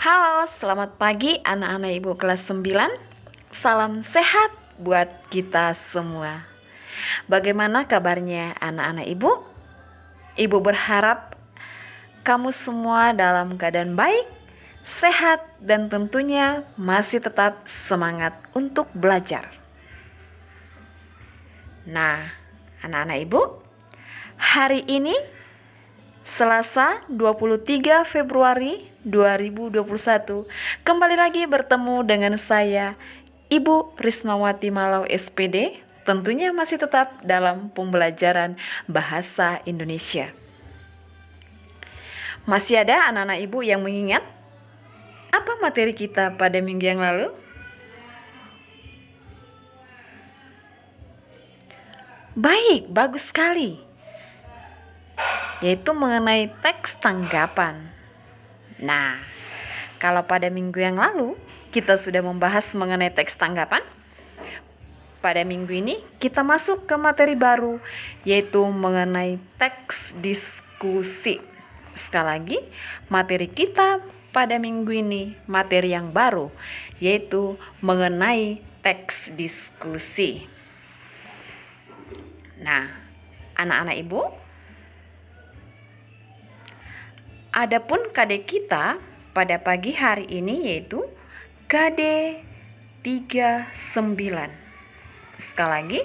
Halo, selamat pagi anak-anak ibu kelas 9. Salam sehat buat kita semua. Bagaimana kabarnya anak-anak ibu? Ibu berharap kamu semua dalam keadaan baik, sehat, dan tentunya masih tetap semangat untuk belajar. Nah, anak-anak ibu, hari ini Selasa 23 Februari 2021 kembali lagi bertemu dengan saya Ibu Rismawati Malau SPD, tentunya masih tetap dalam pembelajaran bahasa Indonesia. Masih ada anak-anak ibu yang mengingat apa materi kita pada minggu yang lalu? Baik, bagus sekali. Yaitu mengenai teks tanggapan. Nah, kalau pada minggu yang lalu kita sudah membahas mengenai teks tanggapan, pada minggu ini kita masuk ke materi baru, yaitu mengenai teks diskusi. Sekali lagi, materi kita pada minggu ini materi yang baru, yaitu mengenai teks diskusi. Nah, anak-anak ibu, adapun KD kita pada pagi hari ini yaitu KD 39. Sekali lagi,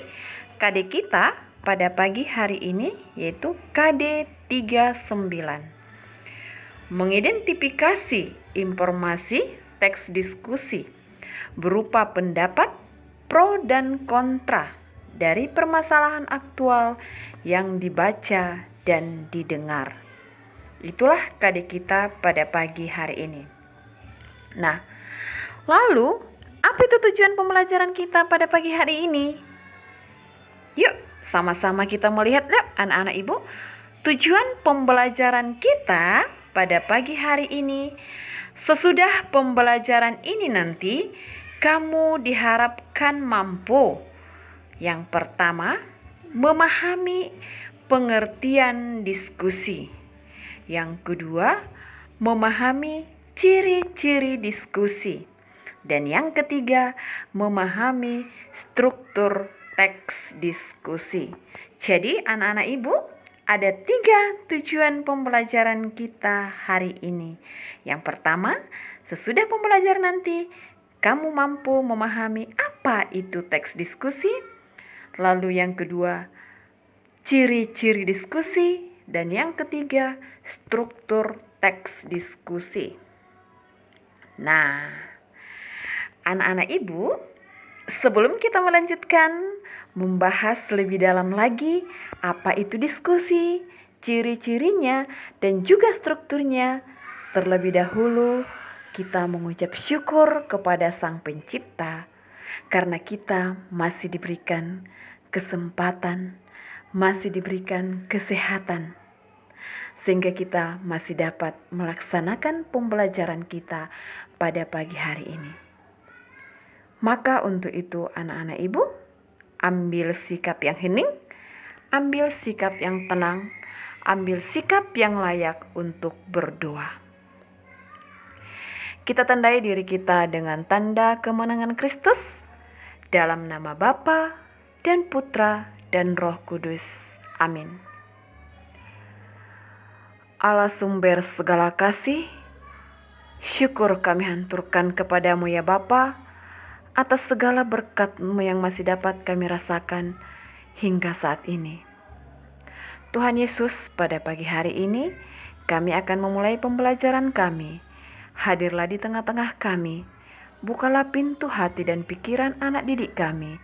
KD kita pada pagi hari ini yaitu KD 39. Mengidentifikasi informasi teks diskusi berupa pendapat pro dan kontra dari permasalahan aktual yang dibaca dan didengar. Itulah KD kita pada pagi hari ini. Nah, lalu apa itu tujuan pembelajaran kita pada pagi hari ini? Yuk, sama-sama kita melihat anak-anak ibu. Tujuan pembelajaran kita pada pagi hari ini, sesudah pembelajaran ini nanti, kamu diharapkan mampu. Yang pertama, memahami pengertian diskusi. Yang kedua, memahami ciri-ciri diskusi. Dan yang ketiga, memahami struktur teks diskusi. Jadi anak-anak ibu, ada 3 tujuan pembelajaran kita hari ini. Yang pertama, sesudah pembelajaran nanti, kamu mampu memahami apa itu teks diskusi. Lalu yang kedua, ciri-ciri diskusi. Dan yang ketiga, struktur teks diskusi. Nah, anak-anak ibu, sebelum kita melanjutkan membahas lebih dalam lagi apa itu diskusi, ciri-cirinya, dan juga strukturnya, terlebih dahulu kita mengucap syukur kepada Sang Pencipta karena kita masih diberikan kesempatan, masih diberikan kesehatan, sehingga kita masih dapat melaksanakan pembelajaran kita pada pagi hari ini. Maka untuk itu anak-anak ibu, ambil sikap yang hening, ambil sikap yang tenang, ambil sikap yang layak untuk berdoa. Kita tandai diri kita dengan tanda kemenangan Kristus, dalam nama Bapa dan Putra dan Roh Kudus. Amin. Allah sumber segala kasih, syukur kami haturkan kepadamu ya Bapa, atas segala berkat-Mu yang masih dapat kami rasakan hingga saat ini. Tuhan Yesus, pada pagi hari ini, kami akan memulai pembelajaran kami. Hadirlah di tengah-tengah kami, bukalah pintu hati dan pikiran anak didik kami,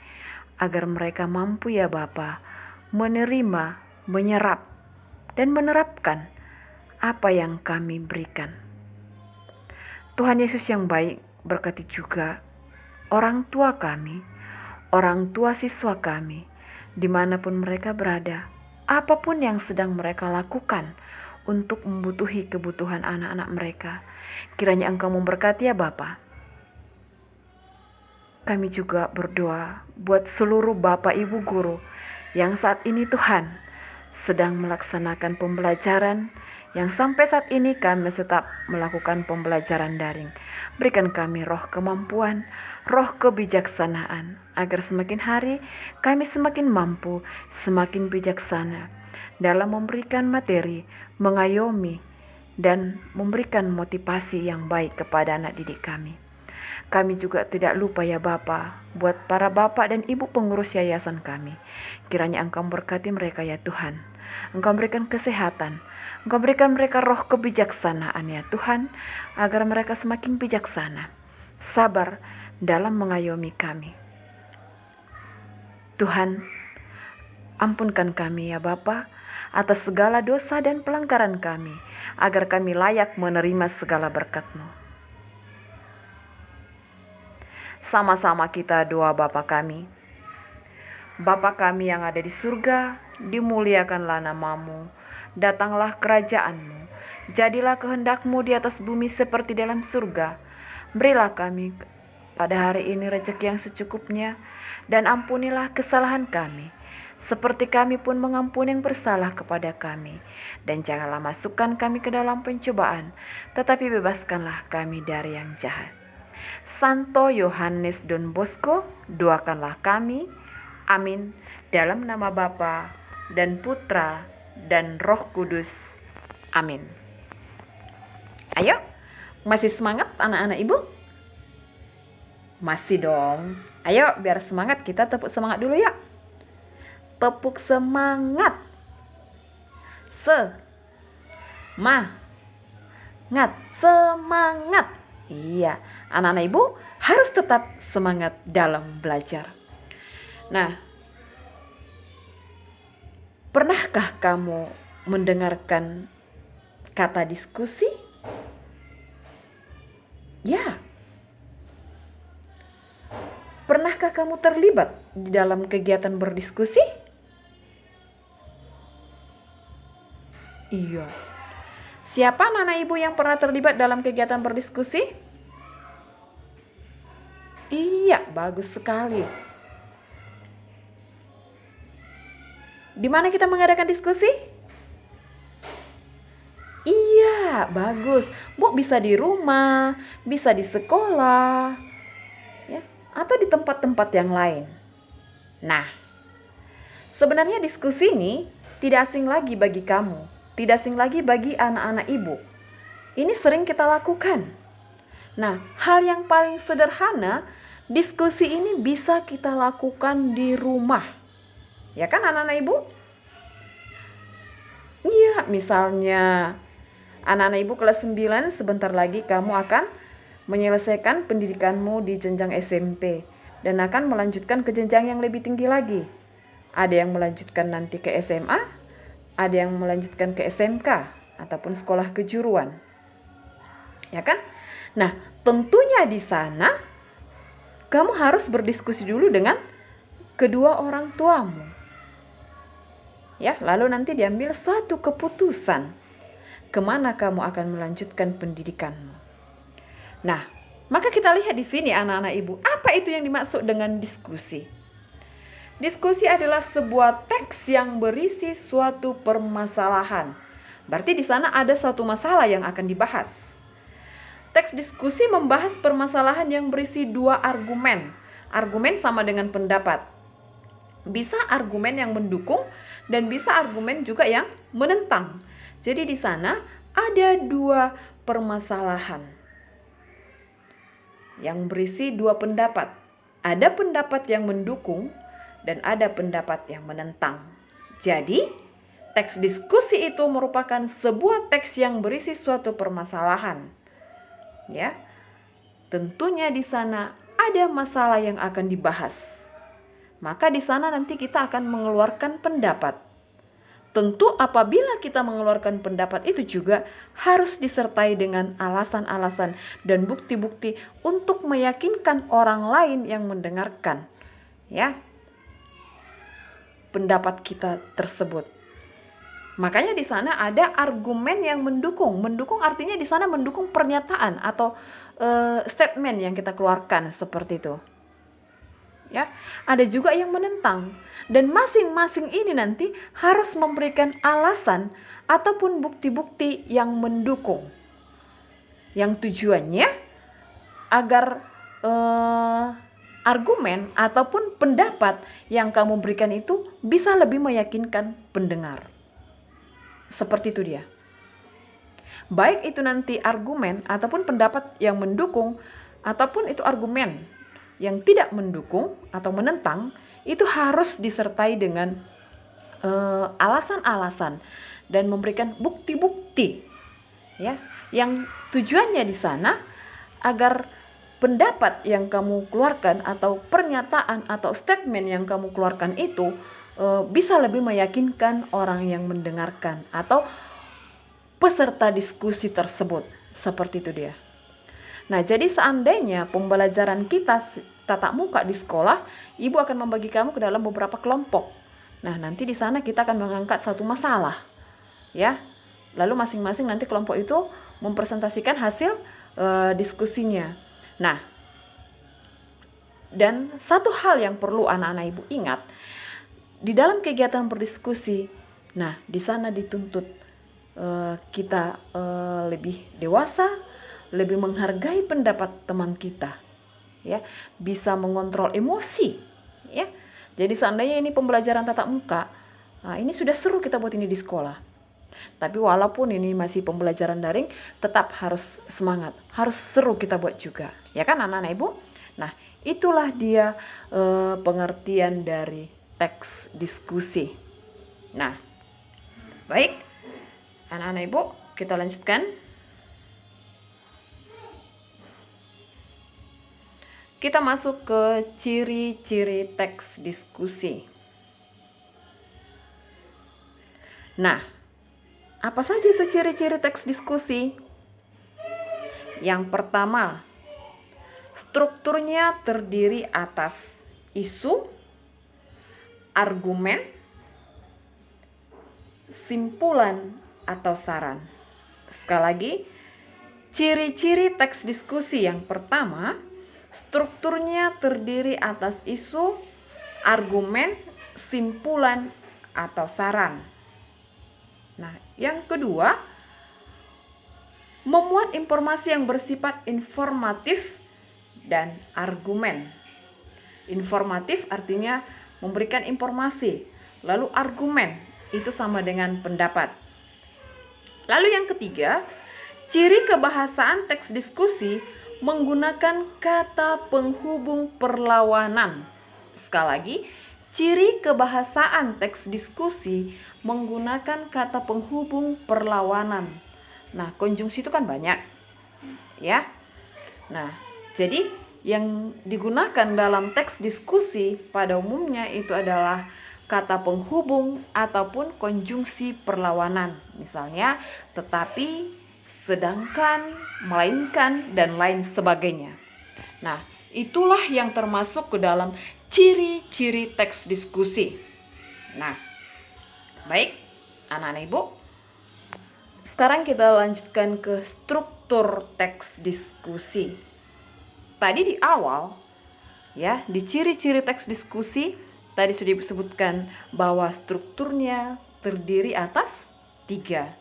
agar mereka mampu ya Bapa, menerima, menyerap, dan menerapkan apa yang kami berikan. Tuhan Yesus yang baik, berkati juga orang tua kami, orang tua siswa kami, dimanapun mereka berada, apapun yang sedang mereka lakukan untuk membutuhi kebutuhan anak-anak mereka. Kiranya Engkau memberkati ya Bapa. Kami juga berdoa buat seluruh Bapak Ibu guru yang saat ini Tuhan sedang melaksanakan pembelajaran yang sampai saat ini kami tetap melakukan pembelajaran daring. Berikan kami roh kemampuan, roh kebijaksanaan, agar semakin hari kami semakin mampu, semakin bijaksana dalam memberikan materi, mengayomi, dan memberikan motivasi yang baik kepada anak didik kami. Kami juga tidak lupa ya Bapa, buat para bapak dan ibu pengurus yayasan kami. Kiranya Engkau berkati mereka ya Tuhan. Engkau berikan kesehatan, Engkau berikan mereka roh kebijaksanaan ya Tuhan, agar mereka semakin bijaksana, sabar dalam mengayomi kami. Tuhan, ampunkan kami ya Bapa atas segala dosa dan pelanggaran kami, agar kami layak menerima segala berkat-Mu. Sama-sama kita doa Bapa kami. Bapa kami yang ada di surga, dimuliakanlah nama-Mu, datanglah kerajaan-Mu, jadilah kehendak-Mu di atas bumi seperti dalam surga. Berilah kami pada hari ini rezeki yang secukupnya, dan ampunilah kesalahan kami, seperti kami pun mengampuni yang bersalah kepada kami. Dan janganlah masukkan kami ke dalam pencobaan, tetapi bebaskanlah kami dari yang jahat. Santo Yohanes Don Bosco, doakanlah kami. Amin. Dalam nama Bapa dan Putra dan Roh Kudus. Amin. Ayo, masih semangat anak-anak ibu? Masih dong. Ayo, biar semangat kita tepuk semangat dulu ya. Tepuk semangat. Semangat. Iya, anak-anak ibu harus tetap semangat dalam belajar. Nah, pernahkah kamu mendengarkan kata diskusi? Ya. Pernahkah kamu terlibat di dalam kegiatan berdiskusi? Iya. Siapa anak-anak ibu yang pernah terlibat dalam kegiatan berdiskusi? Iya, bagus sekali. Di mana kita mengadakan diskusi? Iya, bagus. Bu, bisa di rumah, bisa di sekolah, ya, atau di tempat-tempat yang lain. Nah, sebenarnya diskusi ini tidak asing lagi bagi kamu, tidak asing lagi bagi anak-anak ibu. Ini sering kita lakukan. Nah, hal yang paling sederhana, diskusi ini bisa kita lakukan di rumah. Ya kan anak-anak ibu? Iya, misalnya anak-anak ibu kelas 9 sebentar lagi kamu akan menyelesaikan pendidikanmu di jenjang SMP dan akan melanjutkan ke jenjang yang lebih tinggi lagi. Ada yang melanjutkan nanti ke SMA, ada yang melanjutkan ke SMK ataupun sekolah kejuruan. Ya kan? Nah, tentunya di sana kamu harus berdiskusi dulu dengan kedua orang tuamu. Ya, lalu nanti diambil suatu keputusan kemana kamu akan melanjutkan pendidikanmu. Nah, maka kita lihat di sini anak-anak ibu, apa itu yang dimaksud dengan diskusi? Diskusi adalah sebuah teks yang berisi suatu permasalahan. Berarti di sana ada suatu masalah yang akan dibahas. Teks diskusi membahas permasalahan yang berisi dua argumen. Argumen sama dengan pendapat. Bisa argumen yang mendukung dan bisa argumen juga yang menentang. Jadi di sana ada dua permasalahan yang berisi dua pendapat. Ada pendapat yang mendukung dan ada pendapat yang menentang. Jadi, teks diskusi itu merupakan sebuah teks yang berisi suatu permasalahan. Ya. Tentunya di sana ada masalah yang akan dibahas. Maka di sana nanti kita akan mengeluarkan pendapat. Tentu apabila kita mengeluarkan pendapat itu juga harus disertai dengan alasan-alasan dan bukti-bukti untuk meyakinkan orang lain yang mendengarkan, ya, pendapat kita tersebut. Makanya di sana ada argumen yang mendukung. Mendukung artinya di sana mendukung pernyataan atau statement yang kita keluarkan seperti itu. ya. Ada juga yang menentang, dan masing-masing ini nanti harus memberikan alasan ataupun bukti-bukti yang mendukung, yang tujuannya agar argumen ataupun pendapat yang kamu berikan itu bisa lebih meyakinkan pendengar. Seperti itu dia. Baik itu nanti argumen ataupun pendapat yang mendukung, ataupun itu argumen yang tidak mendukung atau menentang, itu harus disertai dengan alasan-alasan dan memberikan bukti-bukti, ya, yang tujuannya di sana agar pendapat yang kamu keluarkan atau pernyataan atau statement yang kamu keluarkan itu bisa lebih meyakinkan orang yang mendengarkan atau peserta diskusi tersebut. Seperti itu dia. Nah, jadi seandainya pembelajaran kita tatap muka di sekolah, ibu akan membagi kamu ke dalam beberapa kelompok. Nah, nanti di sana kita akan mengangkat satu masalah, ya. Lalu masing-masing nanti kelompok itu mempresentasikan hasil diskusinya. Nah, dan satu hal yang perlu anak-anak ibu ingat, di dalam kegiatan berdiskusi, nah di sana dituntut kita lebih dewasa, lebih menghargai pendapat teman kita, ya, bisa mengontrol emosi, ya. Jadi seandainya ini pembelajaran tatap muka, nah ini sudah seru kita buat ini di sekolah. Tapi walaupun ini masih pembelajaran daring, tetap harus semangat, harus seru kita buat juga, ya kan anak-anak ibu? Nah, itulah dia pengertian dari teks diskusi. Nah, baik anak-anak ibu, kita lanjutkan. Kita masuk ke ciri-ciri teks diskusi. Nah, apa saja itu ciri-ciri teks diskusi? Yang pertama, strukturnya terdiri atas isu, argumen, simpulan, atau saran. Sekali lagi, ciri-ciri teks diskusi yang pertama, strukturnya terdiri atas isu, argumen, simpulan, atau saran. Nah, yang kedua, memuat informasi yang bersifat informatif dan argumen. Informatif artinya memberikan informasi, lalu argumen itu sama dengan pendapat. Lalu yang ketiga, ciri kebahasaan teks diskusi menggunakan kata penghubung perlawanan. Sekali lagi, ciri kebahasaan teks diskusi menggunakan kata penghubung perlawanan. Nah, konjungsi itu kan banyak, ya. Nah, jadi yang digunakan dalam teks diskusi pada umumnya itu adalah kata penghubung ataupun konjungsi perlawanan. Misalnya, tetapi, sedangkan, melainkan, dan lain sebagainya. Nah, itulah yang termasuk ke dalam ciri-ciri teks diskusi. Nah, baik, anak-anak ibu, sekarang kita lanjutkan ke struktur teks diskusi. Tadi di awal, ya, di ciri-ciri teks diskusi, tadi sudah disebutkan bahwa strukturnya terdiri atas 3.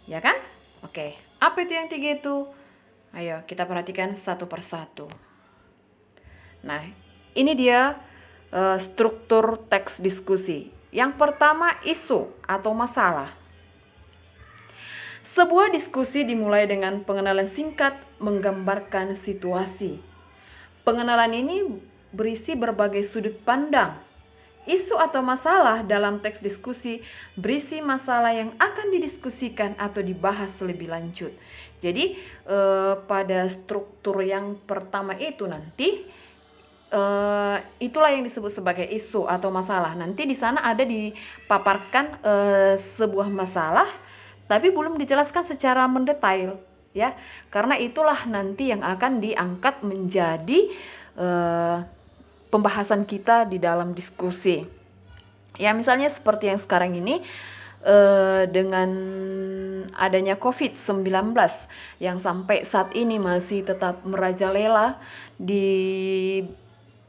Ya kan? Oke, apa itu yang 3 itu? Ayo kita perhatikan satu persatu. Nah, ini dia struktur teks diskusi. Yang pertama, isu atau masalah. Sebuah diskusi dimulai dengan pengenalan singkat menggambarkan situasi. Pengenalan ini berisi berbagai sudut pandang. Isu atau masalah dalam teks diskusi berisi masalah yang akan didiskusikan atau dibahas lebih lanjut. Jadi pada struktur yang pertama itu nanti itulah yang disebut sebagai isu atau masalah. Nanti di sana ada dipaparkan sebuah masalah, tapi belum dijelaskan secara mendetail, ya. Karena itulah nanti yang akan diangkat menjadi pembahasan kita di dalam diskusi. Ya, misalnya seperti yang sekarang ini dengan adanya COVID-19 yang sampai saat ini masih tetap merajalela di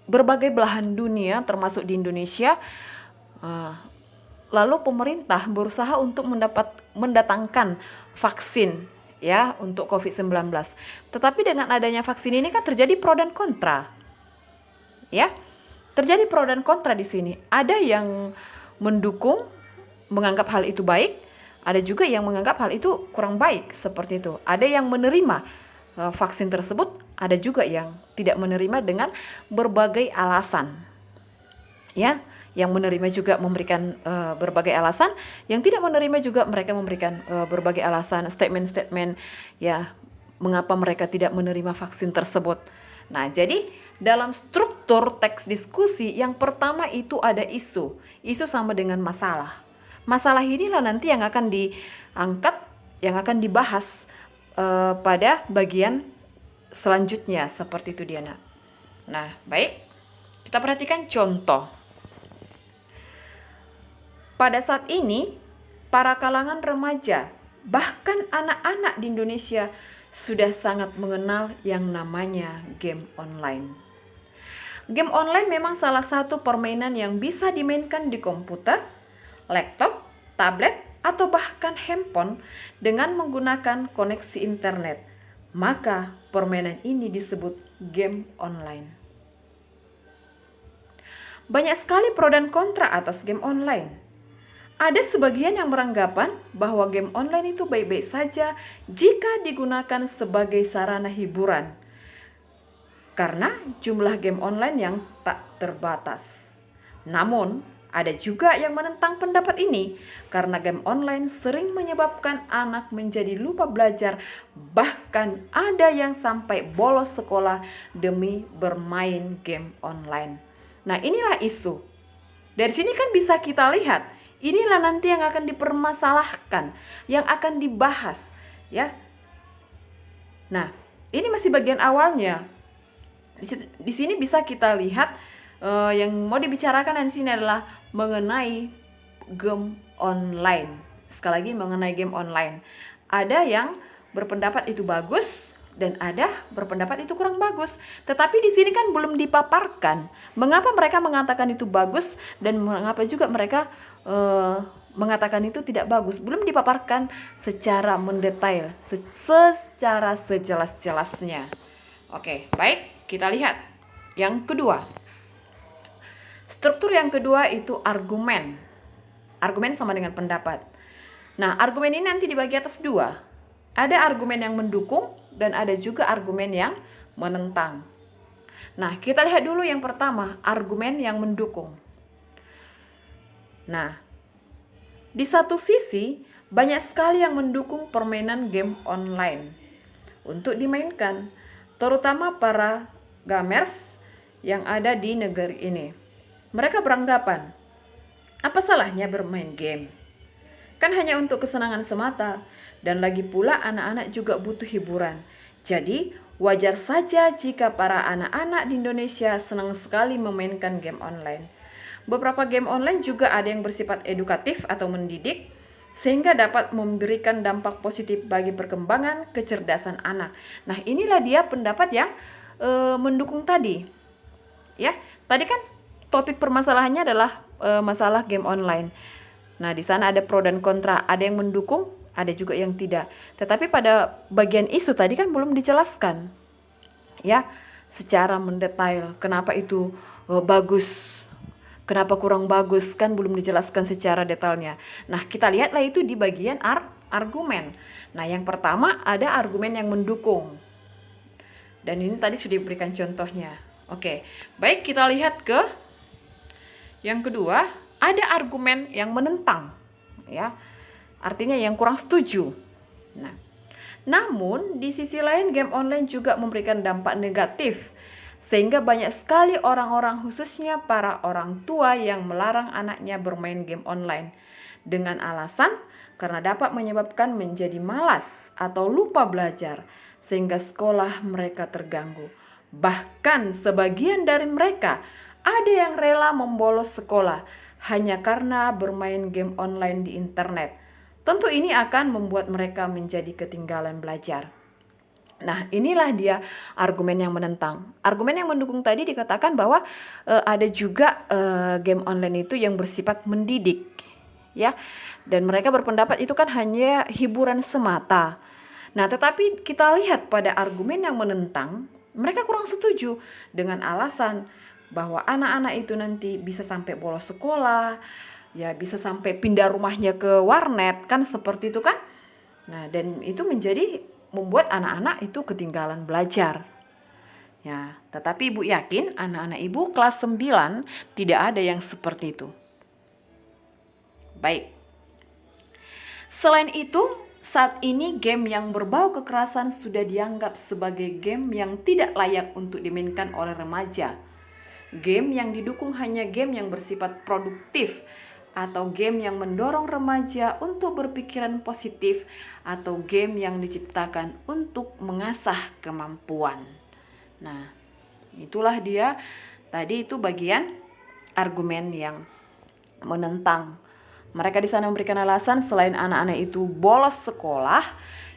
berbagai belahan dunia termasuk di Indonesia. Lalu pemerintah berusaha untuk mendatangkan vaksin ya untuk COVID-19. Tetapi dengan adanya vaksin ini kan terjadi pro dan kontra. Ya. Terjadi pro dan kontra di sini. Ada yang mendukung, menganggap hal itu baik, ada juga yang menganggap hal itu kurang baik, seperti itu. Ada yang menerima vaksin tersebut, ada juga yang tidak menerima dengan berbagai alasan. Ya. Yang menerima juga memberikan berbagai alasan, yang tidak menerima juga mereka memberikan berbagai alasan, statement-statement ya mengapa mereka tidak menerima vaksin tersebut. Nah, jadi dalam struktur teks diskusi yang pertama itu ada isu sama dengan masalah. Masalah inilah nanti yang akan diangkat, yang akan dibahas pada bagian selanjutnya, seperti itu Diana. Nah, baik, kita perhatikan contoh. Pada saat ini, para kalangan remaja, bahkan anak-anak di Indonesia sudah sangat mengenal yang namanya game online. Game online memang salah satu permainan yang bisa dimainkan di komputer, laptop, tablet, atau bahkan handphone dengan menggunakan koneksi internet. Maka permainan ini disebut game online. Banyak sekali pro dan kontra atas game online. Ada sebagian yang beranggapan bahwa game online itu baik-baik saja jika digunakan sebagai sarana hiburan, karena jumlah game online yang tak terbatas. Namun, ada juga yang menentang pendapat ini, karena game online sering menyebabkan anak menjadi lupa belajar, bahkan ada yang sampai bolos sekolah demi bermain game online. Nah, inilah isu. Dari sini kan bisa kita lihat, inilah nanti yang akan dipermasalahkan, yang akan dibahas, ya. Nah, ini masih bagian awalnya. Di sini bisa kita lihat yang mau dibicarakan di sini adalah mengenai game online. Sekali lagi mengenai game online. Ada yang berpendapat itu bagus dan ada berpendapat itu kurang bagus. Tetapi di sini kan belum dipaparkan mengapa mereka mengatakan itu bagus dan mengapa juga mereka mengatakan itu tidak bagus. Belum dipaparkan secara mendetail, secara sejelas-jelasnya. Oke, baik, kita lihat yang kedua. Struktur yang kedua itu argumen. Argumen sama dengan pendapat. Nah, argumen ini nanti dibagi atas dua. Ada argumen yang mendukung dan ada juga argumen yang menentang. Nah, kita lihat dulu yang pertama, argumen yang mendukung. Nah, di satu sisi banyak sekali yang mendukung permainan game online untuk dimainkan, terutama para gamers yang ada di negeri ini. Mereka beranggapan, apa salahnya bermain game? Kan hanya untuk kesenangan semata, dan lagi pula anak-anak juga butuh hiburan. Jadi, wajar saja jika para anak-anak di Indonesia senang sekali memainkan game online. Beberapa game online juga ada yang bersifat edukatif atau mendidik, sehingga dapat memberikan dampak positif bagi perkembangan kecerdasan anak. Nah, inilah dia pendapat yang mendukung tadi. Ya, tadi kan topik permasalahannya adalah masalah game online. Nah, di sana ada pro dan kontra, ada yang mendukung, ada juga yang tidak. Tetapi pada bagian isu tadi kan belum dijelaskan, ya, secara mendetail kenapa itu bagus, kenapa kurang bagus, kan belum dijelaskan secara detailnya. Nah, kita lihatlah itu di bagian argumen. Nah, yang pertama ada argumen yang mendukung. Dan ini tadi sudah diberikan contohnya. Oke, baik, kita lihat ke yang kedua, ada argumen yang menentang, ya. Artinya yang kurang setuju. Nah, namun di sisi lain game online juga memberikan dampak negatif, sehingga banyak sekali orang-orang, khususnya para orang tua, yang melarang anaknya bermain game online dengan alasan karena dapat menyebabkan menjadi malas atau lupa belajar, sehingga sekolah mereka terganggu. Bahkan sebagian dari mereka ada yang rela membolos sekolah hanya karena bermain game online di internet. Tentu ini akan membuat mereka menjadi ketinggalan belajar. Nah, inilah dia argumen yang menentang. Argumen yang mendukung tadi dikatakan bahwa ada juga game online itu yang bersifat mendidik, ya. Dan mereka berpendapat itu kan hanya hiburan semata. Nah, tetapi kita lihat pada argumen yang menentang, mereka kurang setuju dengan alasan bahwa anak-anak itu nanti bisa sampai bolos sekolah, ya bisa sampai pindah rumahnya ke warnet, kan seperti itu kan? Nah, dan itu menjadi membuat anak-anak itu ketinggalan belajar. Ya, tetapi Ibu yakin anak-anak Ibu kelas 9 tidak ada yang seperti itu. Baik. Selain itu, saat ini game yang berbau kekerasan sudah dianggap sebagai game yang tidak layak untuk dimainkan oleh remaja. Game yang didukung hanya game yang bersifat produktif atau game yang mendorong remaja untuk berpikiran positif atau game yang diciptakan untuk mengasah kemampuan. Nah, itulah dia tadi itu bagian argumen yang menentang. Mereka di sana memberikan alasan selain anak-anak itu bolos sekolah,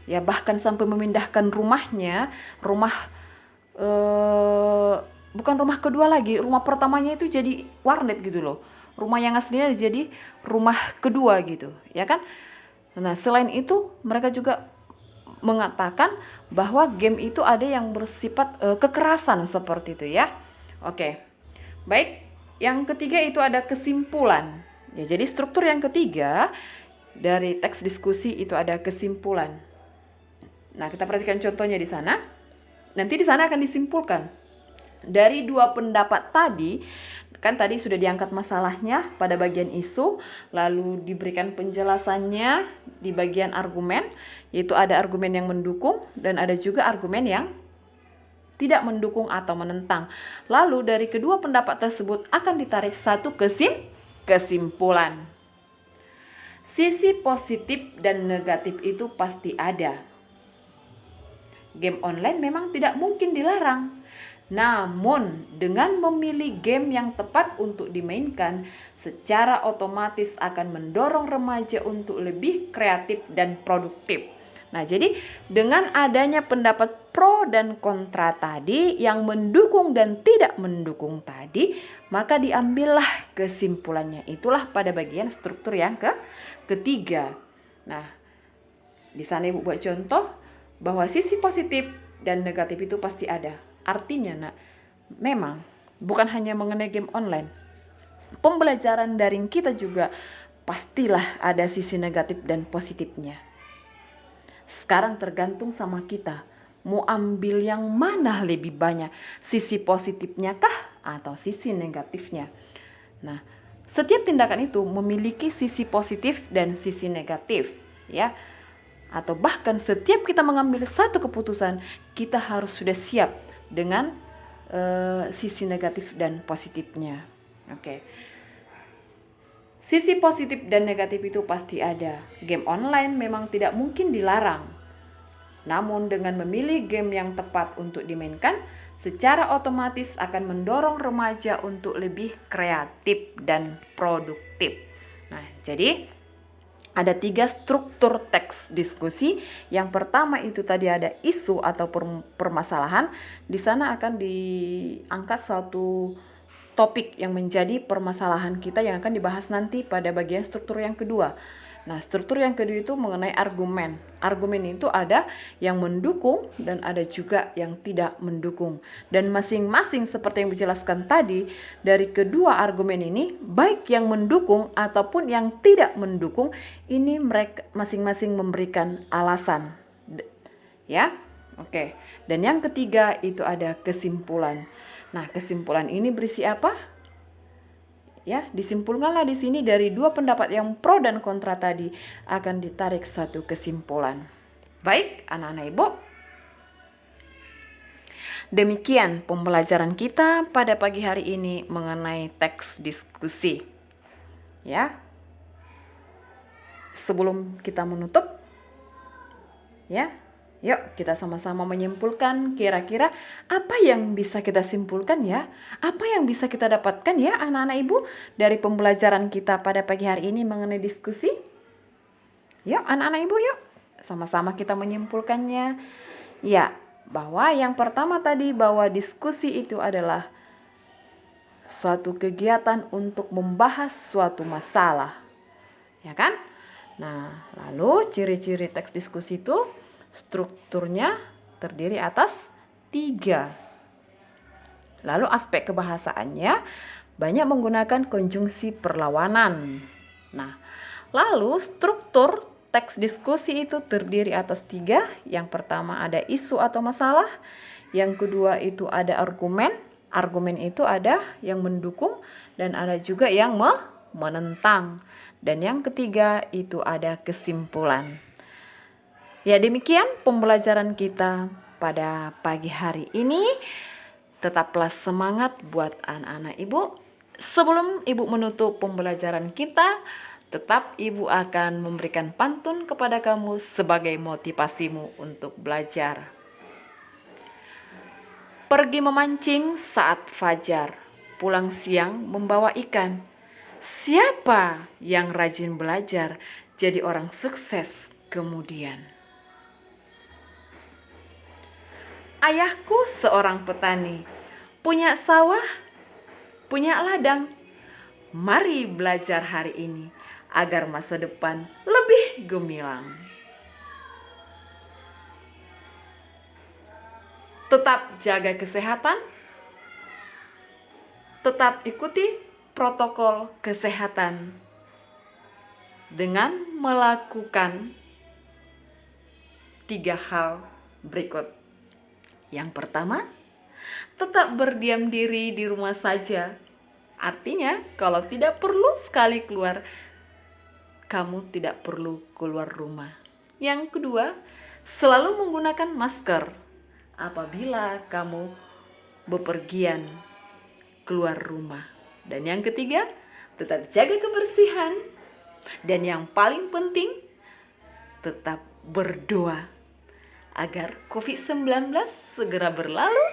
ya bahkan sampai memindahkan rumahnya, bukan rumah kedua lagi, rumah pertamanya itu jadi warnet gitu loh. Rumah yang aslinya jadi rumah kedua gitu, ya kan? Nah, selain itu mereka juga mengatakan bahwa game itu ada yang bersifat kekerasan seperti itu ya. Oke. Baik, yang ketiga itu ada kesimpulan. Ya, jadi struktur yang ketiga dari teks diskusi itu ada kesimpulan. Nah, kita perhatikan contohnya di sana. Nanti di sana akan disimpulkan dari dua pendapat tadi. Kan tadi sudah diangkat masalahnya pada bagian isu, lalu diberikan penjelasannya di bagian argumen, yaitu ada argumen yang mendukung dan ada juga argumen yang tidak mendukung atau menentang. Lalu dari kedua pendapat tersebut akan ditarik satu kesimpulan. Sisi positif dan negatif itu pasti ada. Game online memang tidak mungkin dilarang. Namun, dengan memilih game yang tepat untuk dimainkan, secara otomatis akan mendorong remaja untuk lebih kreatif dan produktif. Nah, jadi dengan adanya pendapat pro dan kontra tadi, yang mendukung dan tidak mendukung tadi, maka diambillah kesimpulannya. Itulah pada bagian struktur yang ketiga. Nah, di sana Ibu buat contoh bahwa sisi positif dan negatif itu pasti ada. Artinya, memang bukan hanya mengenai game online. Pembelajaran daring kita juga pastilah ada sisi negatif dan positifnya. Sekarang tergantung sama kita. Mau ambil yang mana lebih banyak? Sisi positifnya kah atau sisi negatifnya? Nah, setiap tindakan itu memiliki sisi positif dan sisi negatif, ya. Atau bahkan setiap kita mengambil satu keputusan, kita harus sudah siap dengan sisi negatif dan positifnya. Oke. Sisi positif dan negatif itu pasti ada. Game online memang tidak mungkin dilarang. Namun dengan memilih game yang tepat untuk dimainkan, secara otomatis akan mendorong remaja untuk lebih kreatif dan produktif. Nah, jadi ada 3 struktur teks diskusi. Yang pertama itu tadi ada isu atau permasalahan. Di sana akan diangkat suatu topik yang menjadi permasalahan kita yang akan dibahas nanti pada bagian struktur yang kedua. Nah, struktur yang kedua itu mengenai argumen. Argumen itu ada yang mendukung dan ada juga yang tidak mendukung. Dan masing-masing seperti yang dijelaskan tadi, dari kedua argumen ini, baik yang mendukung ataupun yang tidak mendukung, ini mereka masing-masing memberikan alasan. Ya, oke. Dan yang ketiga itu ada kesimpulan. Nah, kesimpulan ini berisi apa? Ya, disimpulkanlah di sini dari dua pendapat yang pro dan kontra tadi akan ditarik satu kesimpulan. Baik, anak-anak Ibu. Demikian pembelajaran kita pada pagi hari ini mengenai teks diskusi. Ya. Sebelum kita menutup, ya. Yuk kita sama-sama menyimpulkan kira-kira apa yang bisa kita simpulkan ya. Apa yang bisa kita dapatkan ya anak-anak Ibu dari pembelajaran kita pada pagi hari ini mengenai diskusi. Yuk anak-anak Ibu yuk sama-sama kita menyimpulkannya. Ya, bahwa yang pertama tadi, bahwa diskusi itu adalah suatu kegiatan untuk membahas suatu masalah, ya kan? Nah, lalu ciri-ciri teks diskusi itu strukturnya terdiri atas 3. Lalu aspek kebahasaannya banyak menggunakan konjungsi perlawanan. Nah, lalu struktur teks diskusi itu terdiri atas 3. Yang pertama ada isu atau masalah. Yang kedua itu ada argumen. Argumen itu ada yang mendukung dan ada juga yang menentang. Dan yang ketiga itu ada kesimpulan. Ya, demikian pembelajaran kita pada pagi hari ini. Tetaplah semangat buat anak-anak Ibu. Sebelum Ibu menutup pembelajaran kita, tetap Ibu akan memberikan pantun kepada kamu sebagai motivasimu untuk belajar. Pergi memancing saat fajar, pulang siang membawa ikan. Siapa yang rajin belajar jadi orang sukses kemudian? Ayahku seorang petani, punya sawah, punya ladang. Mari belajar hari ini agar masa depan lebih gemilang. Tetap jaga kesehatan, tetap ikuti protokol kesehatan dengan melakukan 3 hal berikut. Yang pertama, tetap berdiam diri di rumah saja. Artinya, kalau tidak perlu sekali keluar, kamu tidak perlu keluar rumah. Yang kedua, selalu menggunakan masker apabila kamu bepergian keluar rumah. Dan yang ketiga, tetap jaga kebersihan. Dan yang paling penting, tetap berdoa agar COVID-19 segera berlalu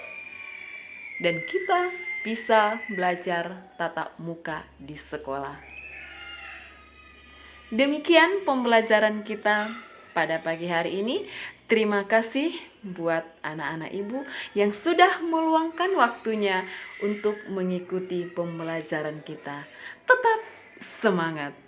dan kita bisa belajar tatap muka di sekolah. Demikian pembelajaran kita pada pagi hari ini. Terima kasih buat anak-anak Ibu yang sudah meluangkan waktunya untuk mengikuti pembelajaran kita. Tetap semangat!